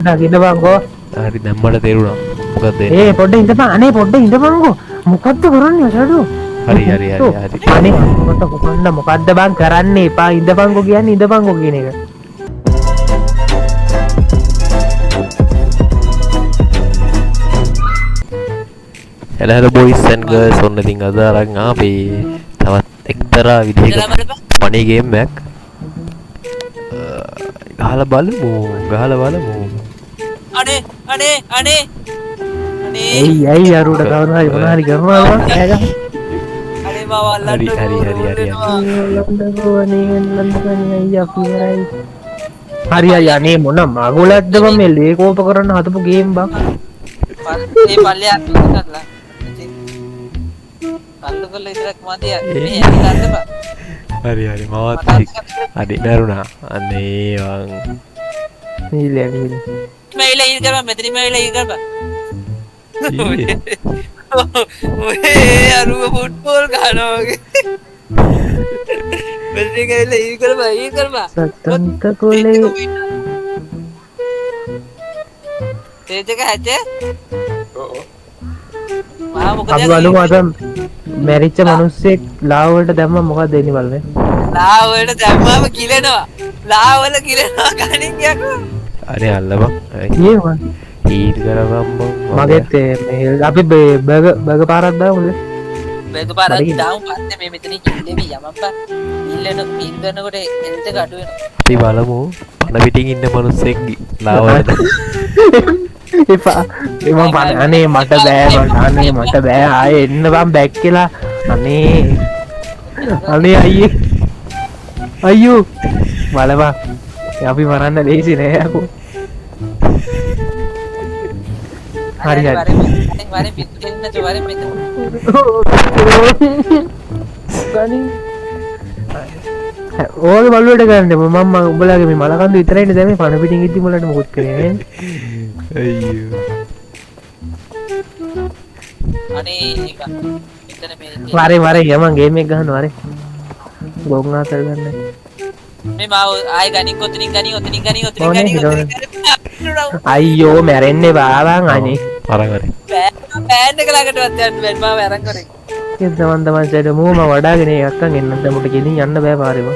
නගින්න බංකෝ. හරි දැම්මට තේරුණා. මොකද පොඩ්ඩ ඉඳපන්. අනේ පොඩ්ඩ ඉඳපන්කෝ. මොකද්ද කරන්නේ සඩු? හරි. අනේ මොකද්ද බං කරන්නේ? එපා ඉඳපන්කෝ කියන්නේ ඉඳපන්කෝ කියන එක. hello boys and girls ඔන්න ඉතින් අද අරන් ආවේ තවත් එක්තරා විදිහක funny game එකක්. ගහලා බලමු. අනේ ඇයි අරුට කවුරු හරි මොනවා හරි කරනවා බං ඈග. අනේ මාව අල්ලන්න හරි අනේ මොන මගුලක්ද බං මේ ලේකෝප කරන්න හදපු ගේම් බං. ඒ පල්ලේ අත්දැකලා කල්ලු කරලා ඉතරක් මදිය මේ ඇති ගන්න බා. හරි මාවත් අඩි දරුණා. අනේ වන් නීලේ මේල ඉල් කරපන් මෙතන මේල ඉල් කරපන්. ඔය අරුව ෆුට්බෝල් ගහනවා වගේ. මෙතන ගිහලා ඉල් කරපන්. සත්තන්ත කොලේ තේජ එක හැචේ. මහා මොකද අපි බලමු අද මැරිච්ච මිනිස්සෙක් ලාවලට දැම්ම මොකක්ද වෙන්නේ බලන්න. ලාවලට දැම්මම කිලෙනවා. ලාවල කිලෙනවා කණින් යකෝ. අනේ අල්ලපන්. කියේවා ඊට කරපම් මගෙත් මේ අපි බර්ගර් පාරක් දාමුද? බර්ගර් පාරක් දාමු පස්සේ මේ මෙතන කිල්ලෙවි යමප්පා. ඉල්ලනකොට එල්ට ගඩු වෙනවා. අපි බලමු පන පිටින් ඉන්න මිනිස්සෙක් ලාවලට එපා එම අනේ මට බෑ අනේ මට බෑ ආයේ එන්න බං බැක් කියලා අනේ අයියෝ බලපන් අපි මරන්න ලේසි නෑ යකෝ. හරි වරේ පිටින් ඉන්න වරේ මෙතන ගනි ඕගේ බලුවට ගන්න මම උඹලාගේ මේ මලකන්ද විතරයිනේ දැන් මේ පන පිටින් ඉද්දි උඹලට මොකුත් කරේ අයියෝ අනේ එක මෙතන මේ වරේ යමන් ගේම් එක ගහන්න වරේ ගොංගා කරගන්න මේ මාව ආය ගනින් ඔතනින් ගනින් අයියෝ මැරෙන්නේ බාවන් අනේ අරන් හරි බෑන්ඩ් එක ළඟටවත් යන්න බෑ මාව අරන් කරේ එතමන් තමන්සට මූම වඩාගෙන යක්කන් එන්නද මුට ගෙලින් යන්න බෑ පාරේම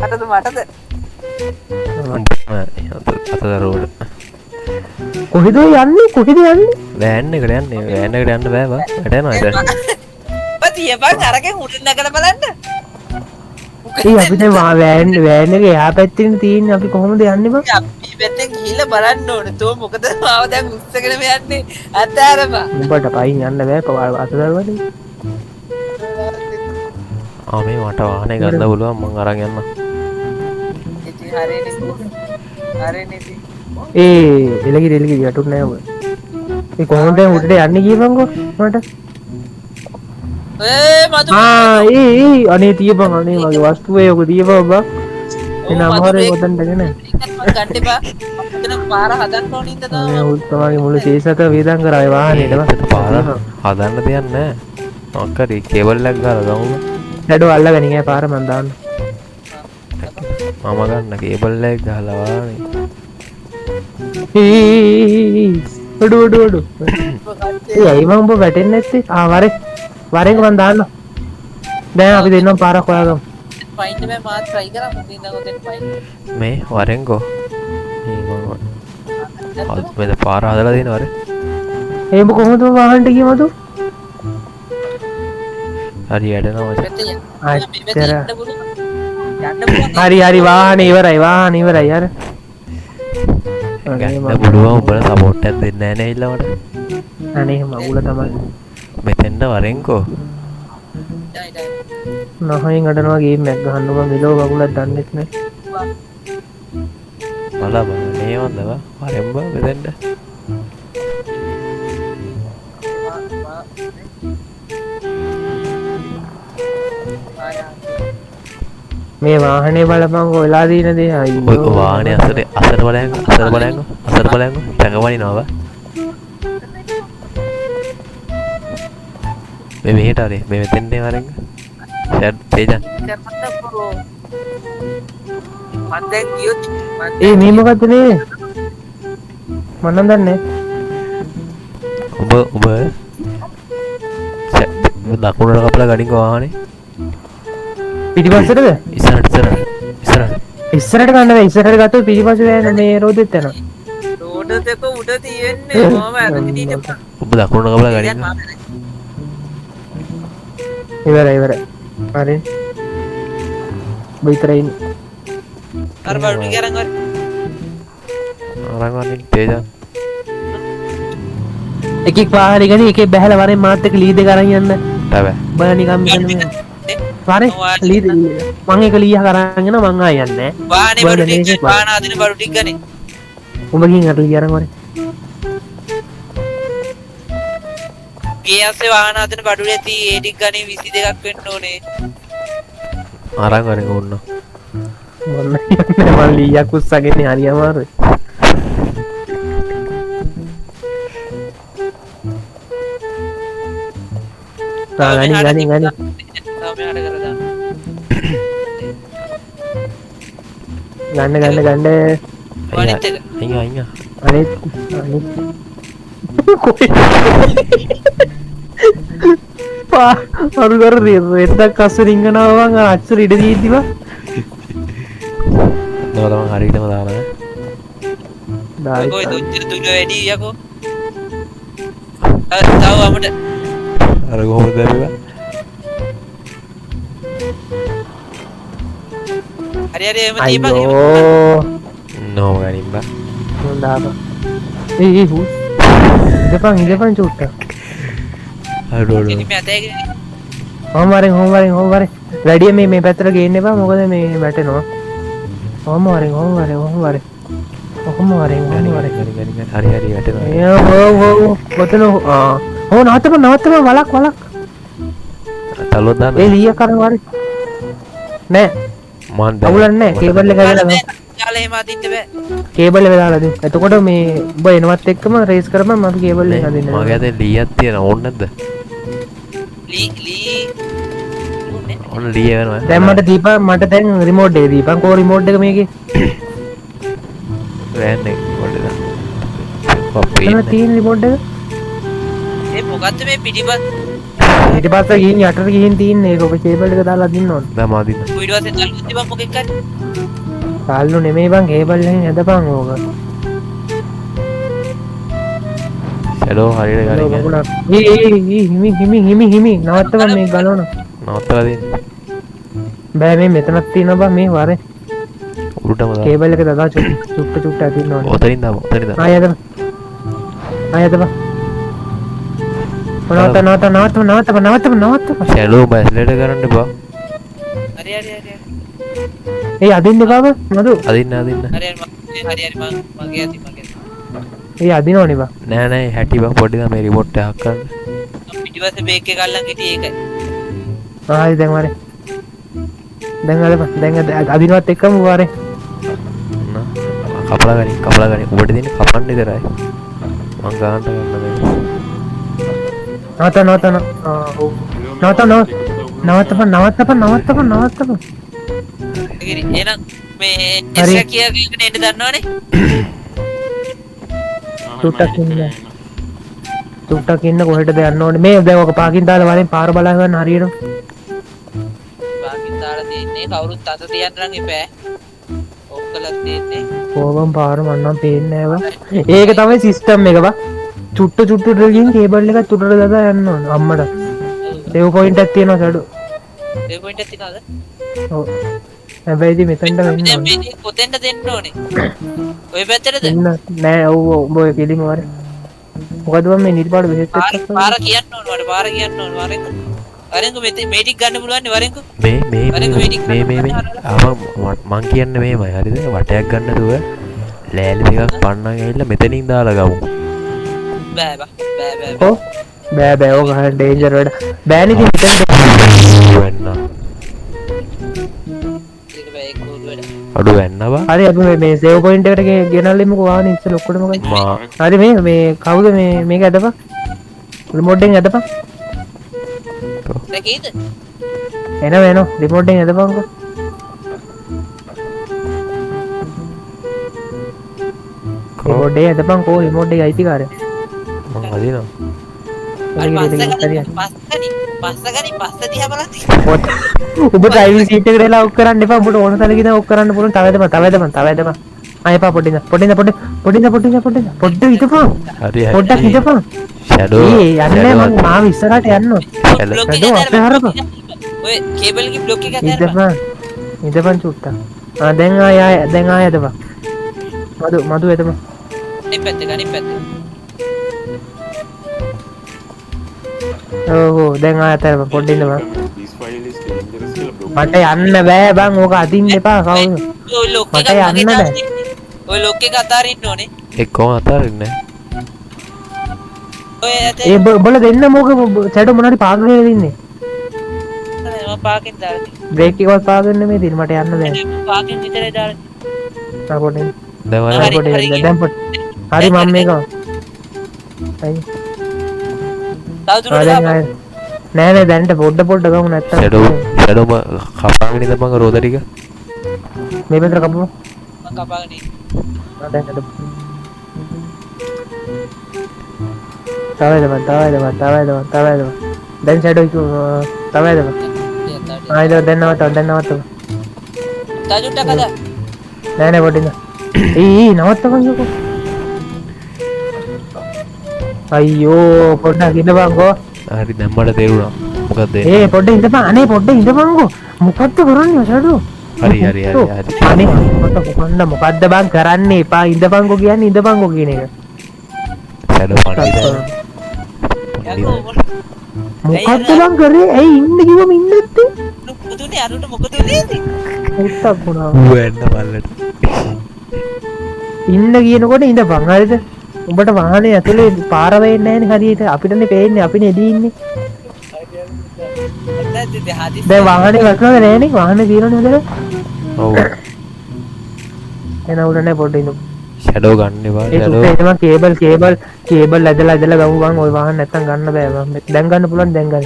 මටද අතදරුවට කොහෙද යන්නේ වෑන් එකට යන්න බෑ බා වැටෙනවා ඉතින් තියපන් අරගෙන උඩින් නැගලා බලන්න ඒ අපිට වෑන් එක එහා පැත්තෙන් තියෙන්නේ අපි කොහොමද යන්නේ බං අපි පැත්තෙන් ගිහලා බලන්න ඕනේ තෝ මොකද මාව දැන් උස්සගෙන යන්නේ අතාරම උඹට පයින් යන්න බෑ අතදරුවනේ මේ මට වාහනේ ගන්න පුළුවන් මං අරන් යන්න ඉතින් හරිනේ එලගිරි යටුත් නෑ ඔය ඒ කොහොමද උඩට යන්නේ කියපන්කෝ මට මතු අනේ තියපන් අනේ මගේ වස්තුවේ ඔක තියපන් බං එන අමාරේ කොතනද ගෙන ගන්න එපා මෙතන පාර හදන්න ඕනේ ඉඳ අනේ උත්තමගේ මුළු ශේෂක වේදම් කරායි වාහනේට පාර හදන්න දෙයක් නෑ මොකක්ද කේබල් එකක් ගාලා ගමුම හැඩෝ අල්ලගෙන ගියා පාර මන් දාන්න මම ගන්න කේබල් එකක් ගහලා වානේ ඔඩු ඇයි මම උඹ වැටෙන්නේ නැත්තේ වරෙන් මන් දාන්න දැන් අපි දෙන්නම් පාරක් හොයාගමු පයින් මේ මාත් try කරමු ඉතින් ඔතෙන් පයින් මේ වරෙන් ගෝ මේ පාර හදලා දෙන වරේ එහෙම කොහොමද වාහනට ගියමද හරි යඩනවා හරි වාහනේ ඉවරයි යාර ගන්න පුළුවන් උඹලා සපෝට් එකක් දෙන්නේ නැහැ නේ ඉල්ලවට අනේ මගුල තමයි මෙතෙන්ද වරෙන්කෝ නහයෙන් අඩනවා ගේම් එකක් ගහන්න බං මෙලෝ මගුලක් දන්නෙත් නෑ බලන්න මේ වන්දව වරෙන් බා මෙතෙන්ද මේ වාහනේ බලපංකෝ වෙලා දින දේ ඔය වාහනේ අසර බලයන්කෝ පැඟවනිනවා මේ මෙහෙට හරි මේ මෙතෙන්නේ වරෙන් ෂැඩ් තේජන් මන් දැන් ගියොත් මේ මොකද්ද මේ මන්නම් දන්නේ ඔබ දකුණට කපලා ගනින් වාහනේ පිටිපස්සටද ඉස්සරහට ඉස්සරහට ගන්න බෑ ඉස්සරහට ගත්තොත් පිටිපස්සේ යන මේ රෝදෙත් යනවා රෝඩ් දෙක උඩ තියෙන්නේ මොම ඇදගෙන ඉන්න ඔබ දකුණට කපලා ගනින් ඉවරයි හරි විතරයි අර බඩු ටික අරන් වරින් තේජා එකෙක් වාහනේ ගනි එකේ බහැලා වරෙන් මාත් එක්ක ලීඩ් එක අරන් යන්න බෑ බය නිකන් මෙතන මේ වරේ ලීඩ් මං එක ලීහ කරන් යන මං ආය යන්නේ වාහනේ බඩු ටික වාහන අදින බඩු ටික ගනේ උඹ ගින් අර ලී අරන් වරේ ගියස්සේ වාහන අදින බඩු ඇති ඒ ටික ගනේ 22ක් වෙන්න ඕනේ අරන් වරින් ඕන්න මම ලීයක් උස්සගෙන හරි අමාරුයි ගනි තාමයට කරලා දාන්න ගන්න අනිත් එක අයියා අනිත් අරු කර එත්තක් අස්ස රිංගනාවන් අච්චර ඉඩ දීතිව නෝතම හරිටම දාලා කොයි දුච්චර දුර වැඩි යකෝ තව අපට අර කොහොමද බැලුවා හරි එහෙම දීපන් අයියෝ නෝ ගනින් බා හොඳාම ඒ හු ඉඳපන් චුට්ට අඩෝ ඉතින් මේ අතේ හොම් වරෙන් වැඩිය මේ පැත්තට ගේන්න එපා මොකද මේ වැටෙනවා හොම් වරෙන් හරි ඔතන නවත්තම වලක් තලොත් දාන්න ඒ ලීය කරන වරේ නෑ මන් අවුලක් නෑ කේබල් එක ගලලා යාලා එහෙම අදින්න බෑ කේබල් එක දාලා දෙන්න එතකොට මේ ඔබ එනවත් එක්කම රේස් කරපන් මම කේබල් එක අදින්න මගේ අතේ ලීයක් තියෙන ඕන නැද්ද ලී ඔන්න ලී වෙනවා දැන් මට දීපන් මට දැන් රිමෝට් එක දීපන් කෝ රිමෝට් එක මේකේ රෑන් එක පොඩ්ඩක් දාන්න කොපි එතන තියෙන රිමෝට් එක ඒ මොකද්ද මේ පිටිපස්ස ඊට පස්සේ ගිහින් යටට ගිහින් තියෙන්නේ ඒක ඔබ කේබල් එක දාලා අදින්න ඕන දැන් මාදින්න ඊට පස්සේ තල්ලු තිබ්බ මොකෙක් හරි තාල්ලු නෙමෙයි බං කේබල් එකෙන් හදපන් ඕක ෂැඩෝ හරියට ගනින් හිමි නවත්තපන් මේ ගලවන නවත්තලා දෙන්න බෑ මේ මෙතනක් තියෙනවා බං මේ වරේ උඩටම දාන්න කේබල් එක දාලා චුට්ට අදින්න ඕන ඔතනින් දාමු ආයෙත් බං නවත්තපන් ෂැඩෝ බැස්ලෙට කරන්න එපා හරි ඒ අදින්න එපා බං මදු අදින්න හරි මගේ අති ඒ අදිනවනේ බං නෑ හැටි බං පොඩි දා මේ රිමෝට් එකක් ගන්න පිටිපස්සේ බේක් එක අල්ලන් හිටියේ ඒකයි ආයි දැන් වරේ දැන් අදිනවත් එක්කම වරේ කපලා ගනින් ඔබට දෙන්නේ කපන්න විතරයි මං ගන්නට ගන්න නවත්තපන් එහෙනම් මේ එස්ක කියගෙන එන්න දන්නවනේ චුට්ටක් ඉන්න කොහෙටද යන්න ඕනේ මේ දැන් ඔක පාකින් දාලා වරෙන් පාර බලා ගන්න හරියට පාකින් දාලා තියන්නේ කවුරුත් අත තියන්න නම් එපා ඔක්කොලත් තියන්නේ කොහොම පාර මන්නම් පේන්නේ නෑ ඒක තමයි සිස්ටම් එක බා චුට්ට ගිහින් කේබල් එක තුඩට දාලා යන්න ඕන අම්මට සේව් පොයින්ට් එකක් තියෙනවා සඩු ඒ පොයින්ට් එක තියනවද ඔව් හැබැයි ඉතින් මෙතනට වෙන්න ඕනේ මේ කොතෙන්ද දෙන්න ඕනේ ඔය පැත්තටද නෑ ඔව් ඔය කෙලිම වරේ මොකද මම මේ නිර්පාඩු බෙහෙත් එක්ක පාර කියන්න ඕන මට පාර කියන්න ඕන වරෙන්කෝ මේ ටික ගන්න පුළුවන් නේ වරෙන්කෝ මේ මං කියන්නේ මේමයි හරිද වටයක් ගන්න දුව ලෑලි දෙකක් පන්නන් ඇවිල්ලා මෙතනින් දාලා ගමු බෑ ඕක ඩේන්ජර් වැඩ බෑනේ ඉතින් වෙන්න අඩු වෙන්නවා හරි අපි මේ සේව් පොයින්ට් එකට ගෙනල්ලෙමුකෝ වාහනේ ඉස්සෙල්ලා ඔක්කොටම හරි මේ කවුද මේක ඇදපන් රිමෝට් එකෙන් ඇදපන් දැකීද එනවා රිමෝට් එකෙන් ඇදපන්කෝ පොඩේ ඇදපන් කෝ රිමෝට් එක අයිතිකාරය මං අදිනවා පස්ස දිහා බලන්න. ඔබ ඩ්‍රයිවිං සීට් එකට එලා ඔක් කරන්න එපා ඔබට ඕන තැනකින් ඔක් කරන්න පුළුවන් තව එදපන් ආයෙපා පොඩ්ඩින් පොඩ්ඩ හිටපන් හරි පොඩ්ඩක් හිටපන් ෂැඩෝ ඒ යන්නේ මම මාව ඉස්සරහට යන්න බ්ලොක් එක ෂැඩෝ අපේ හරපන් ඔය කේබල් එකේ බ්ලොක් එක අතහැරපන්. ඉඳපන් චුට්ටක් දැන් ආය එදපන් මදු එදපන් අනිත් පැත්ත. ඕ දැන් ආය අතහැරපන් පොඩ්ඩින් ඉඳපන් This file is dangerous කියලා block මට යන්න බෑ බං ඕක අදින්න එපා කවුද ඔය ලොක් මට එක යන්න බෑ. ඔය ලොක් එක අතාරින්න ඕනේ. එක්කම අතාරින්නේ ඔය ඒ බල දෙන්න මොක ෂැඩෝ මොනාරි පාගගෙන ඉන්නේ මම පාකින් දාලා බ්‍රේක් එකවත් පාගන්න මේ දින මට යන්න බෑ පාකින් විතරයි දාලා. පොඩ්ඩින් දැන් හරි, හරි. දැන් හරි මම මේක අයි තවදුරටත් දැන් ආය නෑ දැන්ට පොඩ්ඩ ගමු නැත්තම් ෂැඩෝ කපාගෙන ඉඳපන් රෝද ටික මේ පැත්තට කපමු මම කපාගෙන ඉන්නේ. දැන් අද තවයිදම දැන් ෂැඩෝ තවයිදම ආයිද දැන් නවත්තව තවදුරටත් කදා. නෑ පොඩ්ඩින් ඊ නවත්තපන්කෝ අයියෝ පොඩ්ඩක් ඉඳපන්කෝ හරි දැන් මට තේරුණා මොකක්ද ඒ පොඩ්ඩක් ඉඳපන් අනේ පොඩ්ඩක් ඉඳපන්කෝ මොකද්ද කරන්නේ ෂැඩෝ හරි අනේ මොකද්ද බං කරන්නේ එපා ඉඳපන්කෝ කියන්නේ ඉඳපන්කෝ කියන එක ෂැඩෝ පණ්ඩිත යකෝ මොකද්ද බං කරේ ඇයි ඉන්න කිව්වම ඉන්න නැත්තේ මොකදුනේ අරුට මොකද උනේ? උත්තක් වුණා වෙන්න බල්ලට ඉන්න කියනකොට ඉඳපන් හරිද උඹට වාහනේ ඇතුලේ පාර වෙන්නේ නැහැනේ හරියට අපිටනේ පේන්නේ අපිනේ එදී ඉන්නේ දැන් වාහනේ වැටුණාද නැහනේ වාහනේ තියෙනවනේ හොඳට ඔව් එන උඩ නැහැ පොඩ්ඩ ඉන්න ෂැඩෝ ගන්න එපා ඒ ෂැඩෝ සුප්පේ කේබල් ඇදලා ගමු බං ওই වාහන නැත්තම් ගන්න බෑ බං දැන් ගන්න පුළුවන් දැන් ගන්න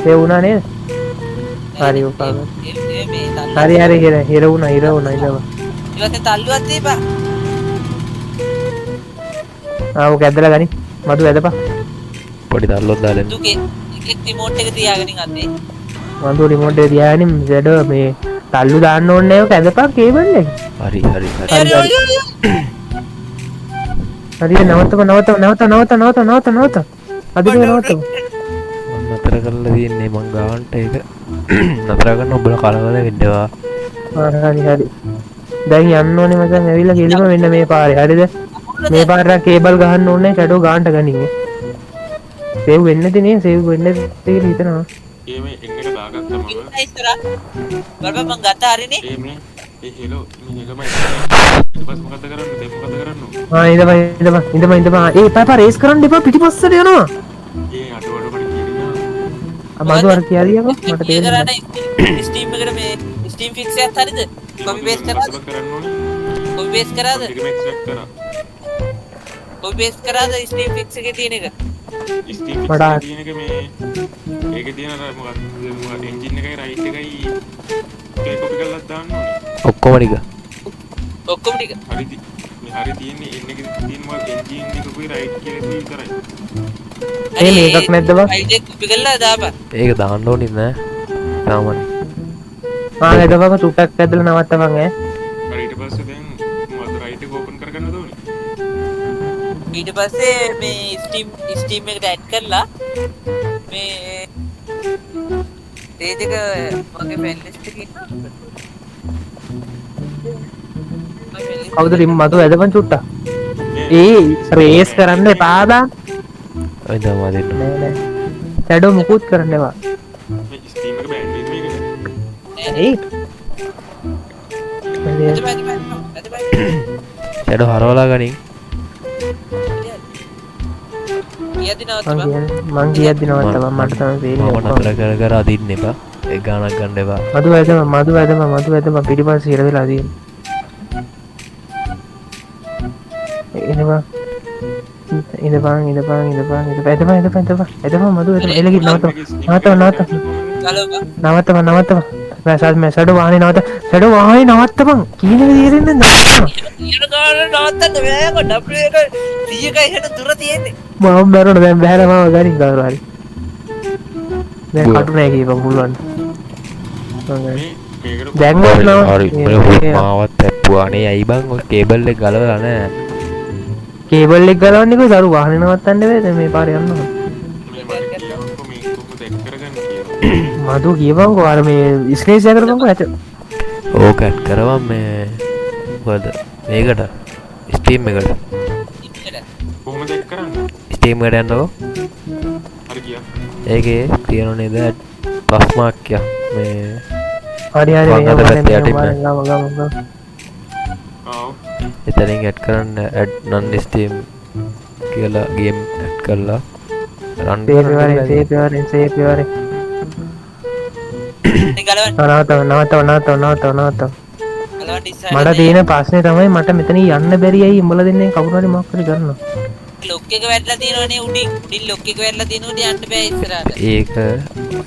ඒ වුණා නේද හරි උපාග හරි හිර වුණා ඉඳව ඉවත තල්ලුවත් දීපා. ආව ඇදලා ගනි මදු ඇදපන් පොඩි තල්ලොත් දාලා දුකේ එකෙක් රිමෝට් එක තියාගෙන අද්දේ. මදු රිමෝට් එක තියාගෙන ෂැඩෝ මේ තල්ලු දාන්න ඕනේ නැහැ ඔක ඇදපන් කේබල් එක හරි හරි නවත්තම අදින නවත්තම මම නතර කරලා තියෙන්නේ මං ගාන්ට ඒක නතර කරන්න ඔබලා කලවල වෙන්නවා හරි දැන් යන්න ඕනේ මචං ඇවිල්ලා කෙලිම වෙන්න මේ පාරේ හරිද මේ පාරට කේබල් ගහන්න ඕනේ ෂැඩෝ ගාන්ට ගනින්නේ සේව් වෙන්නේ නැති නේ සේව් වෙන්නේ නැති කියලා හිතනවා ඒ මේ එකට දාගත්තම ඉස්සරහ. බලපන් මං ගත්ත හරිනේ. ඒ මේ හෙලෝ මේ හෙලෝමයි ඊට පස්සේ මොකද කරන්නේ ඉඳපන් ඒ පාපා රේස් කරන්න එපා පිටිපස්සට යනවා ඒ අඩු මට කියනවා මදු අර කියරියම මට තේරෙන්නේ නැහැ ස්ටීම් එකට මේ ස්ටීම් ෆික්ස් එකක් හරිද? කොපි පේස්ට් කරාද? කරන්න ඕනේ කොපි පේස්ට් කරාද? ටිකම එක්ස්ට්‍රැක්ට් කරා කොපි පේස්ට් කරාද ස්ටීම් ෆික්ස් එකේ තියෙන එක? ස්ටීම් වඩා. තියෙන එක මේ ඒකේ තියෙන අර මොකක්ද එන්ජින් එකයි රයිට් එකයි ඒක කොපි කරලා දාන්න ඕනේ ඔක්කොම ටික ඔක්කොම ටික. හරි මේ හරි තියෙන්නේ එන්න එකේ තියෙන මොකක්ද එන්ජින් එකකුයි රයිට් කියලා විතරයි ඒ මේකක් නැද්ද බං ෆයිල් එක කොපි කරලා දාපන්. ඒක දාන්න ඕනේ නෑ සාමාන්‍ය මම එදවක සුට්ටක් ඇදලා නවත්තපන් ඈ හරි ඊට පස්සේ දැන් මොකද රයිට් එක ඕපන් කරගන්න ඕනේ ඊට පස්සේ මේ ස්ටීම් එකට ඇඩ් කරලා මේ පේජ් එක මගේ ෆ්‍රෙන්ඩ් ලිස්ට් එකේ ඉන්නවා. කවුද රිම් මදු ඇදපන් චුට්ටක් ඒ රේස් කරන්න එපා බං එදා මා දෙන්න නෑ නෑ ෂැඩෝ මුකුත් කරන්න එපා මේ ස්ටීම් එක බෑන්ඩ් වෙන්නේ මේකද ඒ ෂැඩෝ හරවලා ගනින් මං කියද්දි නවත්තපන් මට තමයි මම තේරෙන්නේ නතර කර අදින්න එපා ඒ ගානක් ගන්න එපා මදු ඇදපන් පිටිපස්ස ඉර වෙලා තියෙන්නේ එනවා ඉඳපන් එදපන් මදු එලගි නවත්තපන් සඩ වාහනේ නවත්ත සඩ වාහනේ නවත්තපන් කියන එක තේරෙන්නේ නැහැ ඊට ගාන නවත්තන්න බෑ W එක 100කයි හෙට දුර තියෙන්නේ මම බැරන දැන් බැහැලා මම ගනින් කවුරු හරි දැන් කටු නෑ කියපන් පුළුවන් දැන් හරි මාවත් ඇප්පුවානේ ඇයි බං ඔය කේබල් එක ගලවලා නැහැ කේබල් එක ගලවන්නේ කොයි දරු වාහනේ නවත්තන්න බෑ දැන් මේ පාරේ යනවා මදු කියපන්කෝ අර මේ ස්ක්‍රීන් ෂෙයා කරපන්කෝ ඇත ඕක ඇඩ් කරවම් මේ මොකද මේකට ස්ටීම් එකට කොහොමද එක් කරන්නේ ස්ටීම් එකට යන්නකෝ හරි ගියා ඒකේ තියෙනව නේද ප්ලස් මාක් එක මේ හරි හරි වංගත පැත්තේ යටින් නෑ. ආව් එතනින් ඇඩ් කරන්න ඇඩ් නන් ස්ටීම් කියලා ගේම් ඇඩ් කරලා රන් සේව් වරේ ඉතින් ගලවන්න නවත්ත ගලවන්න ඉස්සරහ මට තියෙන ප්‍රශ්නේ තමයි මට මෙතන යන්න බැරි ඇයි උඹලා දෙන්නේ කවුරු හරි මොකක් හරි කරනවා ලොක් එක වැටලා තියෙනවනේ උඩින් ලොක් එක වැටලා තියෙනකොට යන්න බෑ ඉස්සරහට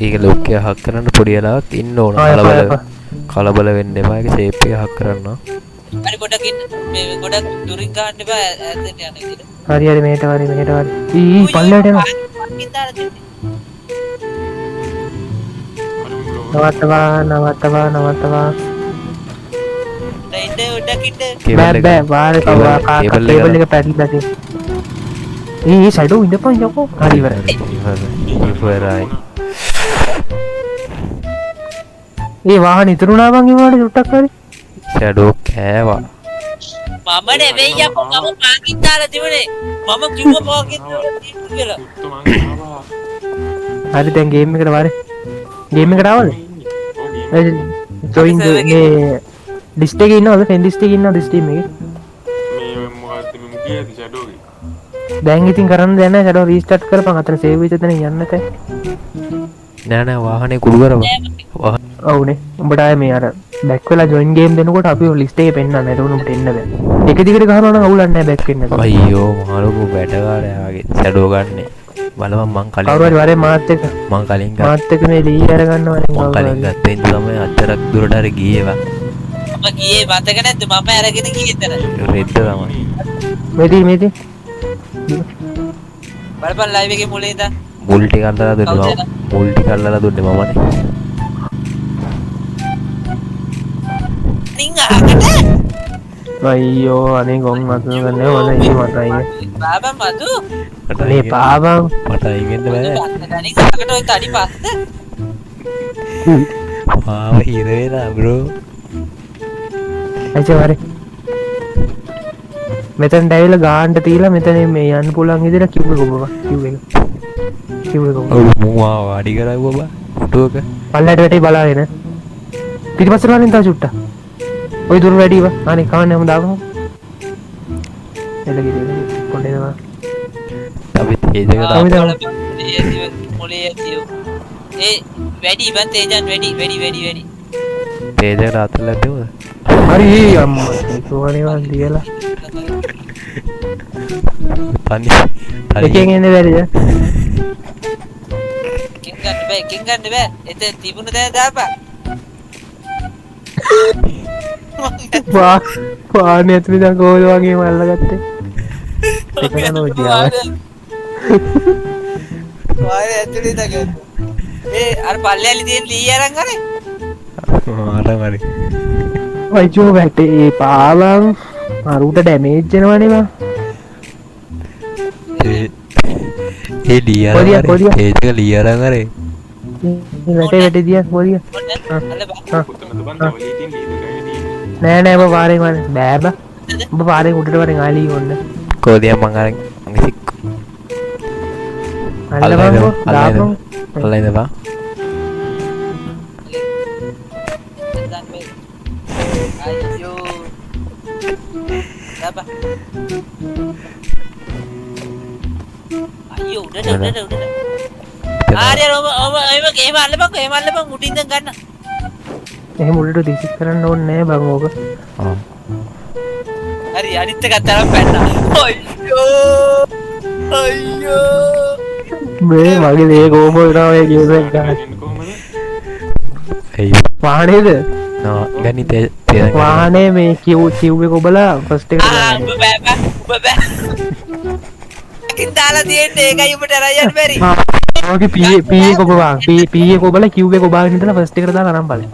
ඒක ලොක් එක හක් කරන්න පොඩි වෙලාවක් ඉන්න ඕන කලබල වෙන්න එපා ඒක ෂේප් එක හක් කරන්න හරි ගොඩක් ඉන්න මේ ගොඩක් දුරින් ගන්න එපා ඇද්දට යන විදිහට හරි මෙහෙට ඊ පල්ලයට එනවා නවත්තවා ඉන්න උඩක් ඉන්න බෑ වාරේ කේබල් එක පැටලිලා තියෙනවා ඊ සයිඩෝ ඉඳපන් යකෝ හරි ඉවරයි ඒ වාහන ඉතුරුනා බං ඒවට චුට්ටක් හරි ෂැඩෝ කෑවා මම නෙවෙයි යකෝ මම පාකින් දාලා තිබුණේ මම කිව්ව පාකින් දාලා තිබුණ කියලා තුත්තු මං ආවා හරි දැන් ගේම් එකට වාරේ ගේම් එකට ආවද ජොයින් මේ ලිස්ට් එකේ ඉන්නවද ෆෙන් ලිස්ට් එකේ ඉන්නවද ස්ටීම් එකේ මේ මොකද්ද මේ මුගියද ෂැඩෝගේ දැන් ඉතින් කරන්න දෙයක් නැහැ ෂැඩෝ රීස්ටාර්ට් කරපන් අතන සේව් වෙච්ච තැන යන්න තේ නෑ වාහනේ කුඩු කරපන් ඔව්නේ උඹට ආයේ මේ අර බැක් වෙලා ජොයින් ගේම් දෙනකොට අපි ලිස්ට් එකේ පෙන්නන්න එතකොට උඹට එන්න බෑ එක දිගට ගහනවා නම් අවුලක් නැහැ බැක් වෙන්න අයියෝ මහලුකු වැඩකාරයාගේ ෂැඩෝ ගන්නෙ බලවන් මං කලින් කවුරු හරි වරේ මාත් එක්ක මේ ලී අර ගන්නවා මං කලින් ගත්ත ඉඳ තමයි අතරක් දුරට හරි ගියේවා මම ගියේ මතක නැද්ද මම අරගෙන ගියේ එතන රෙද්ද තමයි මේටි බලපන් ලයිව් එකේ මුලේ ඉඳන් මුල් ටික අල්ලලා දුන්නේ මමනේ නිං අහකට අයියෝ අනේ ගොන් මතක ගන්නේ ඕන ඉති මතයි බාබා මදු අනේ පාබං මට ඉගෙන්න බෑ නිං අහකට ඔය තඩි පස්ස මාව හිර වෙලා බ්‍රෝ අයිච වරේ මෙතන ඩැවිලා ගාන්න තියලා මෙතන මේ යන්න පුළුවන් විදිහට කිව්වේ කොබවා කිව්වේ ඔව් මූවා වාඩි කරා බබා ෆොටෝක පල්ලයට වැටි බලාගෙන පිටිපස්සට වලින් තව චුට්ටක් ඔය දුර වැඩිව අනේ කවන්නේ මම දාගමු එළගිරි පොඩේනවා අපි තේජක මොලේ ඇතියෝ ඒ වැඩි බන් තේජන් වැඩි තේජක රාත්‍රී ලැබෙවද හරි අම්මා ඒකෝනේ දියලා තනි එකෙන් එන්නේ බැරිද එකෙන් ගන්න බෑ එතන තිබුණ දේ දාපන් පානේ ඇතුලේ දැන් කොහොමද වගේ මල්ලගත්තේ එකන නෝජියා වාරේ ඇතුලේ දගන්න ඒ අර පල්ලෙලි තියෙන ලී අරන් හරි හරි අයියෝ වැටේ පාලම් අරුට ડેමේජ් වෙනවනේ බං ඒ ලියර තේජක ලියර කරේ වැටේ දියක් පොඩිය පුතනද බන් තවලී තියෙන ලීද ගහේ නෑ ඔබ පාරේ මම බෑ බා ඔබ පාරේ උඩට වරෙන් ආලී ඔන්න කෝදියා මං අරන් මිසික් අල්ලපන්කෝ දාපන් අල්ලයිද බා අයියෝ දාපන් අයියෝ උඩට ආරේ ඔබ එහෙම අල්ලපන් උඩින් ඉඳන් ගන්න එහෙම උඩට රිසිට් කරන්න ඕනේ නෑ බං ඕක හරි අනිත් එක තරම් පැන්නා අයියෝ මේ මගේ මේ කොහොම වෙනවා ඔය ගේම් එක ගන්න එන්නේ කොහමද අයියෝ වාහනේද ගනි තේ වාහනේ මේ කිව් එක ඔබලා ෆස්ට් එකට උඹ බෑ බෑ උඹ බෑ කින්දාලා තියෙන්නේ ඒකයි උඹට රයන් බැරි ඕකේ පී එක ඔබවා පී එක ඔබලා කිව් එක ඔබාගෙන ඉඳලා ෆස්ට් එකට දාලා නම් බලන්න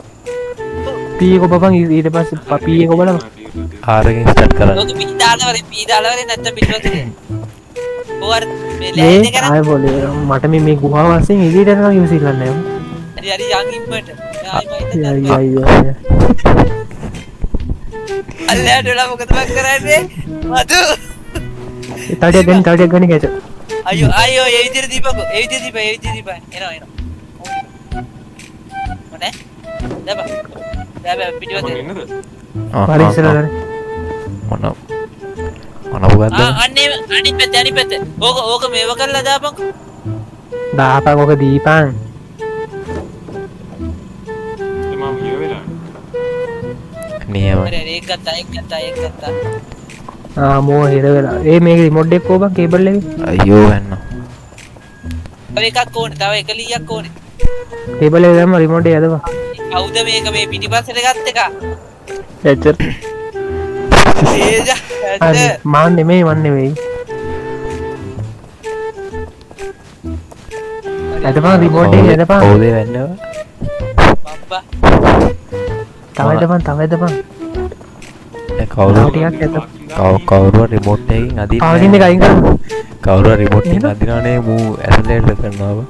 පී එක ඔබපන් ඊට පස්සේ පී එක ඔබලා ආරකින් ස්ටාර්ට් කරන්න ඔක පී දාලා වරේ නැත්තම් පිටවතේ ඕවර් මේ මේ ලෑන්ඩ් කරා ආය බෝලේ මට මේ ගුහාව වශයෙන් එළියට යනවා ඉවසිල්ලන්නේ නැහැ හරි හරි යන් ඉම්මට අයියෝ අල්ලයට වෙලා මොකද මං කරන්නේ මතු තඩියක් ගන්න කැච අයියෝ ඒ විදිහට දීපකෝ ඒ විදිහට දීපා එනවා මොනේ දැබ පිටවතේ එන්නද හරි ඉස්සරහට මොන මොකක්ද අනිත් පැත්ත ඕක මේව කරලා දාපන් දාපන් ඔක දීපන් මම ගිය වෙලා නියම හරි ඒක ගත්තා මෝ හිර වෙලා ඒ මේක රිමෝට් එක කොබන් කේබල් එකේ අයියෝ ගන්න තව එකක් ඕනේ තව එක ලීයක් ඕනේ කේබල් එක දැම්ම රිමෝට් එක යදපන් කවුද මේක මේ පිටිපස්සට ගත්ත එක එච්චර ඒජා හරි මාන් නෙමෙයි යදපන් රිමෝට් එක යදපන් ඕදේ වෙන්නවා බම්බා තව යදපන් කවුරු ටිකක් යදපන් කවුරුව රිමෝට් එකකින් අදින්න පාගින්න එක අයින් කරමු කවුරුව රිමෝට් එකකින් අදිනවනේ මූ ඇසලේට් කරනවා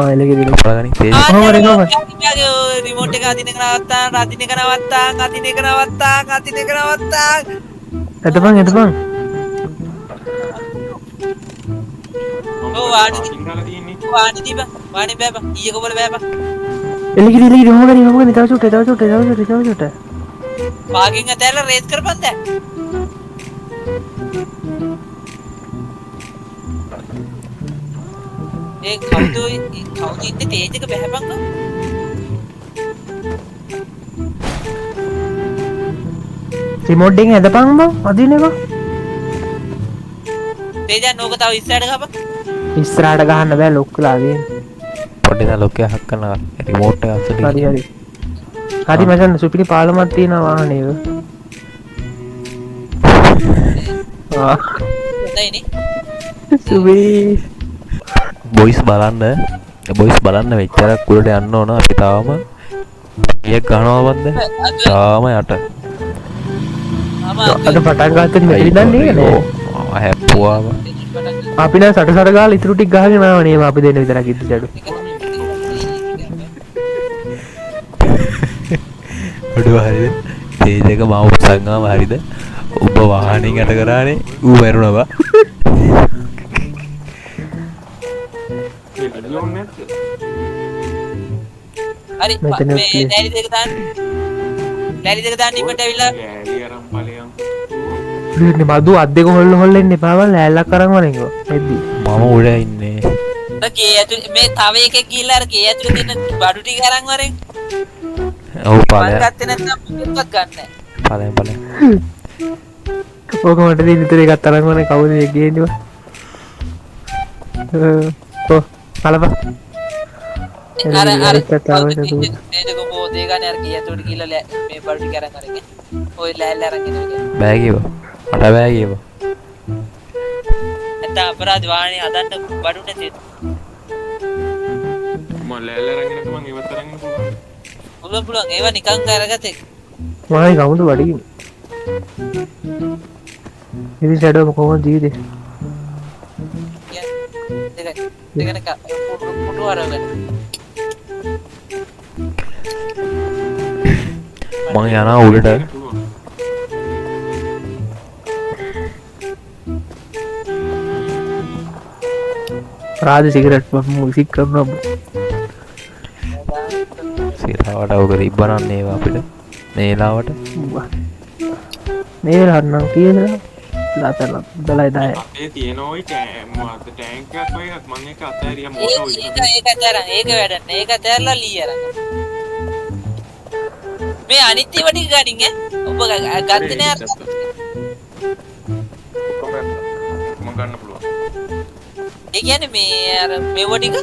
එලගේ දින අපලගනි තේජ රිමෝට් එක අදින එක නවත්තා යදපන් ඕ වාඩි ඉංගාලා තියෙන්නේ වාඩි දීපන් වාඩි බෑපන් ඊයක වල බෑපන් එලගේ රෝමගනි තව චුට්ට පාගින් අතෑරලා රේස් කරපන් දැන් ඒ කවුද ඉන්නේ තේජක බහැපන්කෝ රිමෝට් එකෙන් යදපන් බං අදින එක තේජා නෝක තව ඉස්සරහට ගහපන් ඉස්සරහට ගහන්න බෑ ලොක් වෙලා තියෙන්නේ පොඩි දා ලොක්කේ හක් කරනවා රිමෝට් එක අස්සට හරි මචන් සුපිරි පාලමක් තියෙන වාහනේක හොඳයිනේ සුපිරි බොයිස් බලන්න මෙච්චරක් උඩට යන්න ඕන අපි තාම කීයක් ගහනවා බන්ද තාම යට අද පටන් ගත්තත් මෙතන දන්නේ නෑ හැප්පුවා අපි නම් සටසර ගාලා ඉතුරු ටික ගහගෙන ආවනේ අපි දෙන්න විතරක් ඉද්දි චඩු ඔඩුව හරිද තේජක මම උත්සංගාව හරිද ඔබ වාහනින් යට කරානේ ඌ මැරුණා හරි මෙතන මේ ලෑලි දෙක දාන්න ඉබට ඇවිල්ලා ලෑලි අරන් ඵලයන් ඉන්නේ බදු අත් දෙක හොල්ලෙන්න එපා බල ලෑල්ලක් අරන් වරෙන්කෝ මෙද්දි මම උඩ ඉන්නේ කේ ඇතුලේ මේ තව එකෙක් ගිහිල්ලා අර කේ ඇතුලේ තියෙන බඩු ටික අරන් වරෙන් ඔව් මං ඵලයන් ගත්තේ නැත්නම් මොකක්වත් ගන්න නැහැ ඵලයන් ඕක මට දෙන්න ඉතින් එකක් අරන් වරේ කවුද මේ ගේන්නේ බලපන් අර ඒක තමයි තේජක පොතේ ගන්න අර කේ ඇතුලේ ගිහිල්ලා මේ බඩු ටික අරන් අරගෙන ඔය ලෑල්ල අරන් එනවා බෑ කියව මට බෑ කියව නැත්නම් අපරාධ වාහනේ හදන්න බඩු නැති මම ලෑල්ල අරගෙන මම ඉවත් අරගෙන පුළුවන් ඒවා නිකන් කරගත්තේ මායි කවුද වඩින් ඉතින් ෂැඩෝ කොහොමද ජීවිතේ දෙකනක පුටු අරගෙන මං යනවා උඩට රාජ සිගරට් මුසික් කරනවා සිරාවට ඔක තිබ්බනම් ඒවා අපිට මේ වෙලාවට මේ වෙලාවට නම් කීයද ලාතන 12 අපේ තියෙන ওই මොකද්ද ටැංක් එකක් වගේ එකක් මම ඒක අතහැරියා මොකද ඔය ඒක තරම් ඒක වැඩන්නේ ඒක තැරලා ලී අරන් මේ අනිත් ඒවා ටික ගනින් ඔබ ගත්තේ නෑ මම ගන්න පුළුවන් ඒ කියන්නේ මේ අර මෙව ටික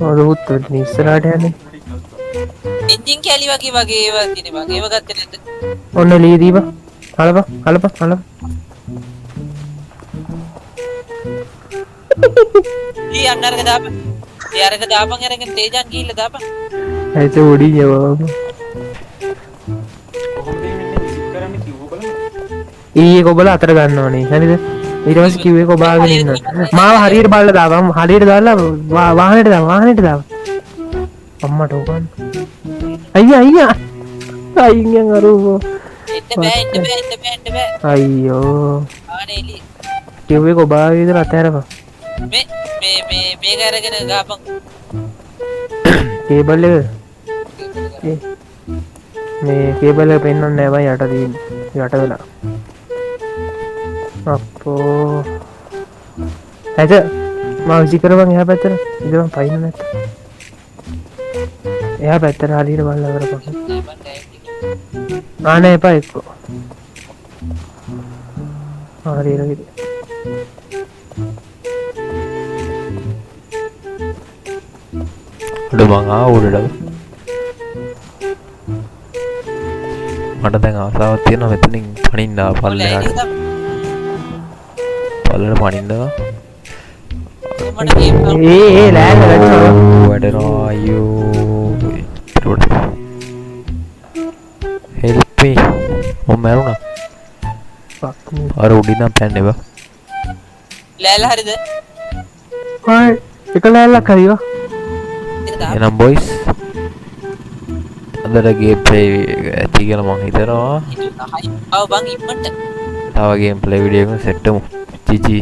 ඔය උත්තර ඉස්සරහට යන්නේ එන්ජින් කැලි වගේ ඒවා තියෙනවා ඒව ගත්තේ නැද්ද ඔන්න ලී දීපන් හලපන් ඊ අන්නරක දාපන් ඒ අරක දාපන් අරගෙන තේජන් ගිහිල්ලා දාපන් ඇයිද උඩි යවම කොහොමද මෙන්න විසිට කරන්න කිව්ව බලන්න ඊයේ කොබල අතර ගන්න ඕනේ හරිද ඊට පස්සේ කිව්වේ කොබාගෙන ඉන්න මාව හරියට බලලා දාපන් හරියට දාලා වාහනේට දාපන් අම්මට උගන්න අයියා අයියන් අරෝ එන්න බෑ අයියෝ ආනේ එලි කිව්වේ කොබාගේ විතර අතහැරපන් මේක අරගෙන ගාපන් කේබල් එක මේ කේබල් එක පෙන්වන්නේ නැහැ බයි යට තියෙන්නේ යට වෙලා අප්පෝ ඇද මම විසි කරපන් එහා පැත්තට ඉතින් පයින් නැත්නම් එහා පැත්තට හරියට බලලා කරපන් ආනේ එපා එක්කෝ හරියට අඩු මං උඩට මට දැන් ආසාවක් තියෙනවා මෙතනින් පනින්න පල්ලෙහාට පල්ලෙට පනින්නවා ඒ ලෑල්ල වැටෙනවා වැඩනවා අයියෝ හෙල්ප් මී මම මරුණා අර උඩින් නම් පැන්නේ බා ලෑල්ල හරිද හයි එක ලෑල්ලක් හරිවා එනම් බොයිස් අදට ගේම් ප්ලේ ඇති කියලා මං හිතනවා ආව බං ඉක්මනට තව ගේම් ප්ලේ වීඩියෝ එකක් සෙට් වෙමු ජිජි